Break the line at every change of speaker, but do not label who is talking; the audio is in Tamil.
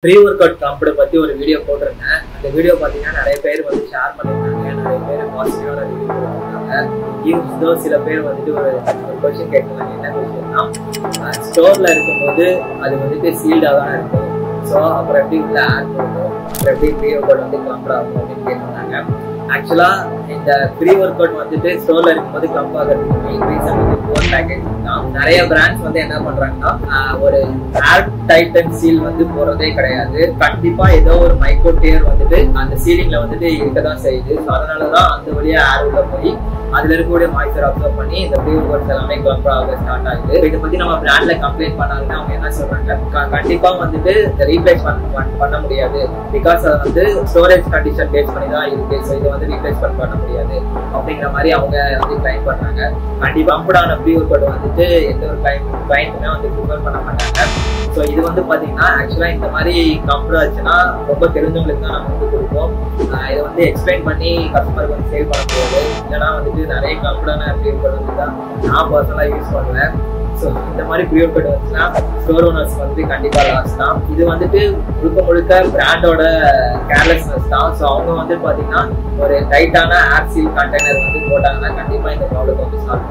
pre-workout company பத்தி ஒரு வீடியோ போட்டிருந்தேன். அந்த வீடியோ பார்த்தீங்கன்னா நிறைய பேர் வந்து ஷேர் பண்ணிருக்காங்க, நிறைய பேர் பாசிட்டிவான ரிவ்யூ கொடுத்துருக்காங்க. சில பேர் வந்துட்டு ஒரு கொஸ்டின் கேட்கறாங்க. என்ன கொஸ்டின்னா, ஸ்டோர்ல இருக்கும்போது அது வந்துட்டு சீல்டா தான் இருக்கும். ஸோ அப்புறம் எப்படி உள்ள ஆட் பண்ணுவோம், அப்புறம் எப்படி pre-workout வந்து கிளம்ப் ஆகும் அப்படின்னு கேட்டிருந்தாங்க. ஆக்சுவலா இந்த pre-workout வந்துட்டு ஸ்டோர்ல இருக்கும்போது கிளம்ப் ஆகிறதுக்கு மெயின் ரீசன் வந்து புவர் பேக்கேஜிங் தான். நிறைய பிராண்ட்ஸ் வந்து என்ன பண்றாங்கன்னா, ஒரு ஏர் டைட்டன் சீல் வந்து போறதே கிடையாது. கண்டிப்பா ஏதோ ஒரு மைக்ரோ டியர் வந்துட்டு அந்த சீலிங்ல வந்துட்டு இருக்கதான் செய்யுது. ஸோ அதனாலதான் அந்த வழியா ஏர் உள்ள போய் அதுல இருக்கக்கூடிய மாய்ச்சர் அப்சர்வ் பண்ணி இந்த pre-workouts எல்லாமே கிளம்ப் ஆக ஸ்டார்ட் ஆகுது. இதை பத்தி நம்ம பிராண்ட்ல கம்ப்ளைண்ட் பண்ணாங்கன்னா அவங்க என்ன சொல்றாங்க, கண்டிப்பா வந்துட்டு ரீப்ளேஸ் பண்ண முடியாது, பிகாஸ் அது வந்து ஸ்டோரேஜ் கண்டிஷன் பேஸ் பண்ணி தான் இருக்கு. ஸோ இதை வந்து ரீப்ளேஸ் பண்ண முடியாது அப்படிங்கிற மாதிரி அவங்க வந்து கிளைம் பண்றாங்க. கண்டிப்பா பம்ப்டான pre-workout வந்துட்டு எந்த ஒரு கிளைண்ட்டுமே வந்து ப்ரிஃபர் பண்ண மாட்டாங்க. ஸோ இது வந்து பாத்தீங்கன்னா ஆக்சுவலா இந்த மாதிரி கம்ப்யூட்டர் ஆச்சுன்னா ரொம்ப தெரிஞ்சவங்களுக்கு தான் நம்ம வந்து கொடுப்போம். இதை வந்து எக்ஸ்பிளைன் பண்ணி கஸ்டமருக்கு வந்து சேல் பண்ண முடியாது. இல்லைன்னா வந்துட்டு நிறைய கம்ப்யூட்டரான pre-workout வந்து தான் நான் பர்சனலா யூஸ் பண்ணுவேன். ஸோ இந்த மாதிரி pre-workout வந்துச்சுன்னா ஸ்டோர் ஓனர்ஸ் வந்து கண்டிப்பா லாஸ் தான். இது வந்துட்டு முழுக்க பிராண்டோட கேர்லெஸ்னஸ் தான். ஸோ அவங்க வந்து பாத்தீங்கன்னா ஒரு டைட்டான ஏர் சீல் கண்டெய்னர் வந்து போட்டாங்கன்னா கண்டிப்பா இந்த ப்ராப்ளம் வந்து சால்வ்